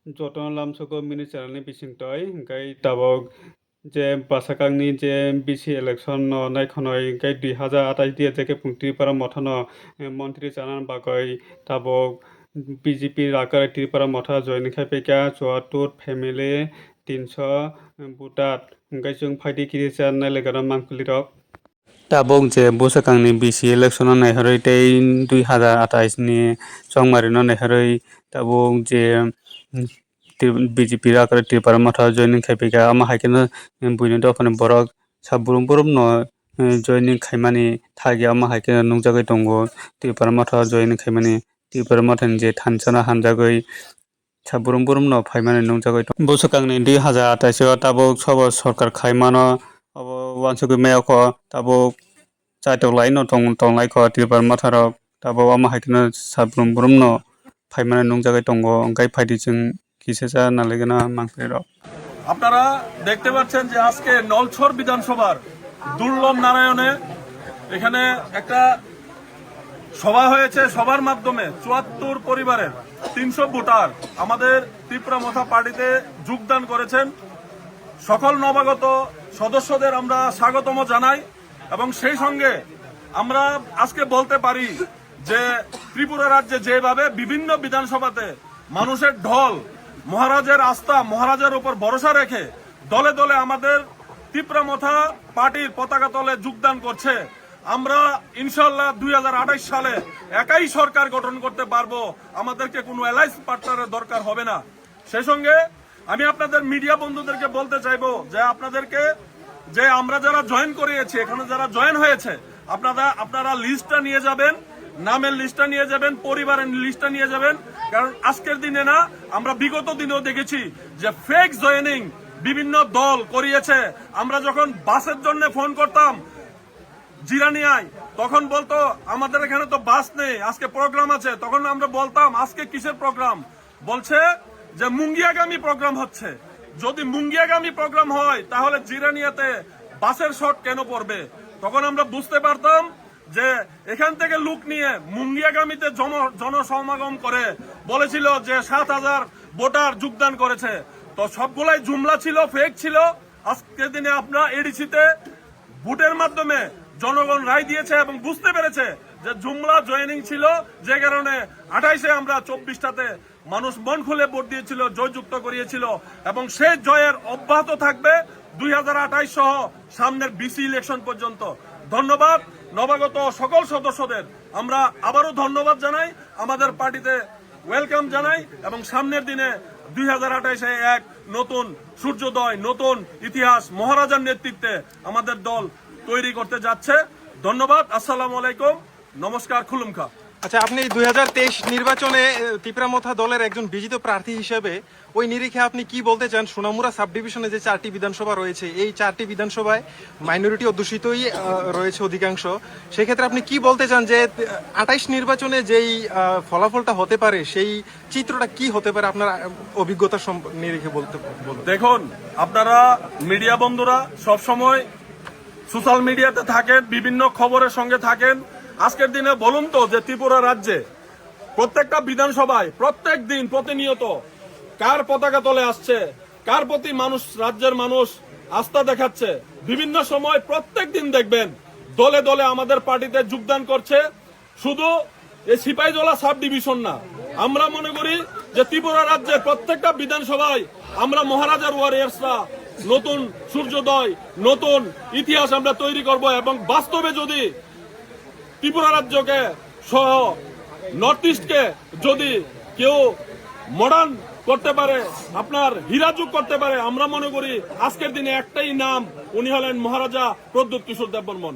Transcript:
जतन लामसखौ मिनि channelनि बिसिंतय ओमफ्राय tabok je basakangni je BC election no naikhono hingkhe 2028 dia jeke Tripura mothano মন্ত্রী জানান bagoi tabok BJP রাকার Tripura Motha join খাইপাইকা 74 family 300 বুটাত ओमफ्राय जों फाइदि किरिसा नायलायगारा मांकुलिरक tabok je bosakangni BC election no naihoroi tei 2028 ni chongmari no naihoroi tabok je BJP রাকার Tripura Motha join খাইপাইকা ama haikeno buino dopani borok saburum burum no joining khaimani thagi ama haikeno nungjagai tongo Tripura motha joining khaimani Tripura mothani je thansana hamjagoi saburum burum no phaimani nungjagoi tongo bosakangni 2028 o tabok sobo sarkar khaimano abo wansugui mayako tabok chaitoklai no tonglaiko Tripura motharo tabok ama haikeno saburum burum no phaimani nungjagai tongo onkay phaidi jeng kisesa nalegena mangpirok আপনারা দেখতে পাচ্ছেন যে আজকে নলছর বিধানসভার দুর্লভ নারায়ণে এখানে একটা সভা হয়েছে। সবার মাধ্যমে ৭৪ পরিবারের ৩০০ ভোটার আমাদের ত্রিপুরা মথা পার্টিতে যোগদান করেছেন। সকল নবাগত সদস্যদের আমরা স্বাগতম জানাই এবং সেই সঙ্গে আমরা আজকে বলতে পারি যে ত্রিপুরা রাজ্যে যেভাবে বিভিন্ন বিধানসভাতে মানুষের ঢল মহারাজের আস্থা মহারাজের উপর ভরসা রেখে দলে দলে আমাদের ত্রিপুরা মথা পার্টির পতাকা তলে যোগদান করছে, আমরা ইনশাআল্লাহ 2028 সালে একাই সরকার গঠন করতে পারবো। আমাদেরকে কোনো অ্যালায়েন্স পার্টনারের দরকার হবে না। সেই সঙ্গে আমি আপনাদের মিডিয়া বন্ধুদেরকে বলতে চাইবো যে আপনাদেরকে যে আমরা যারা জয়েন করিয়েছি এখানে যারা জয়েন হয়েছে আপনারা লিস্টটা নিয়ে যাবেন, নামের লিস্টটা নিয়ে যাবেন, পরিবারের লিস্টটা নিয়ে যাবেন। কারণ আজকের দিনে না, আমরা বিগত দিনেও দেখেছি যে ফেক জয়েনিং বিভিন্ন দল করিয়েছে। আমরা যখন বাসের জন্য ফোন করতাম জিরানিয়ায়, তখন বলতো আমাদের এখানে তো বাস নেই, আজকে প্রোগ্রাম আছে। তখন আমরা বলতাম আজকে কিসের প্রোগ্রাম? বলছে যে মুঙ্গিয়াগামী প্রোগ্রাম হচ্ছে। যদি মুঙ্গিয়াগামী প্রোগ্রাম হয় তাহলে জিরানিয়াতে বাসের শর্ট কেন পড়বে? তখন আমরা বুঝতে পারতাম যে এখান থেকে লুক নিয়ে মুঙ্গিয়াগামীতে জনসমাগম করে বলেছিল যে ৭,০০০ ভোটার যোগদান করেছে। তো সবগুলাই জুমলা ছিল, ফেক ছিল। আজকের দিনে আপনারা এডিসিতে ভোটের মাধ্যমে জনগণ রায় দিয়েছে এবং বুঝতে পেরেছে যে জুমলা জয়েনিং ছিল, যে কারণে ২৮-এ আমরা ২৪টাতে মানুষ মন খুলে ভোট দিয়েছিল, জয়যুক্ত করিয়েছিল এবং সেই জয়ের অব্যাহত থাকবে 2028 সহ সামনের BC ইলেকশন পর্যন্ত। ধন্যবাদ নবাগত সকল সদস্যদের, আমরা আবারও ধন্যবাদ জানাই, আমাদের পার্টিতে ওয়েলকাম জানাই এবং সামনের দিনে 2028-এ এক নতুন সূর্যোদয়, নতুন ইতিহাস মহারাজার নেতৃত্বে আমাদের দল তৈরি করতে যাচ্ছে। ধন্যবাদ, আসসালামু আলাইকুম, নমস্কার, খুলুমখা। আচ্ছা, আপনি 2023 নির্বাচনে ত্রিপুরা মথা দলের একজন বিজিত প্রার্থী হিসেবে ওই নিরিখে আপনি কি বলতে চান? সোনামুড়া সাব ডিভিশনে যে 4টি বিধানসভা রয়েছে, এই 4টি বিধানসভায় মাইনরিটি অধ্যুষিতই রয়েছে অধিকাংশ। সেক্ষেত্রে আপনি কি বলতে চান যে 28 নির্বাচনে যেই ফলাফলটা হতে পারে সেই চিত্রটা কি হতে পারে আপনার অভিজ্ঞতার নিরিখে বলতে? দেখুন, আপনারা মিডিয়া বন্ধুরা সবসময় সোশ্যাল মিডিয়াতে থাকেন, বিভিন্ন খবরের সঙ্গে থাকেন। আজকের দিনে বলুন তো যে ত্রিপুরা রাজ্যে প্রত্যেকটা বিধানসভায় প্রত্যেক দিন প্রতিনিয়ত কার পতাকা তলে আসছে, কার প্রতি রাজ্যের মানুষ আস্থা দেখাচ্ছে। বিভিন্ন সময় প্রত্যেক দিন দেখবেন দলে দলে আমাদের পার্টিতে যোগদান করছে। শুধু এই সিপাহীজলা সাব ডিভিশন না, আমরা মনে করি যে ত্রিপুরা রাজ্যের প্রত্যেকটা বিধানসভায় আমরা মহারাজার ওয়ারিয়ার্সরা নতুন সূর্যোদয়, নতুন ইতিহাস আমরা তৈরি করব এবং বাস্তবে যদি ত্রিপুরা রাজ্যকে সহ নর্থ ইস্টকে যদি কেউ মডার্ন করতে পারে, আপনার হীরাযুগ করতে পারে, আমরা মনে করি আজকের দিনে একটাই নাম, উনি হলেন মহারাজা প্রদ্যোৎ কিশোর দেববর্মন।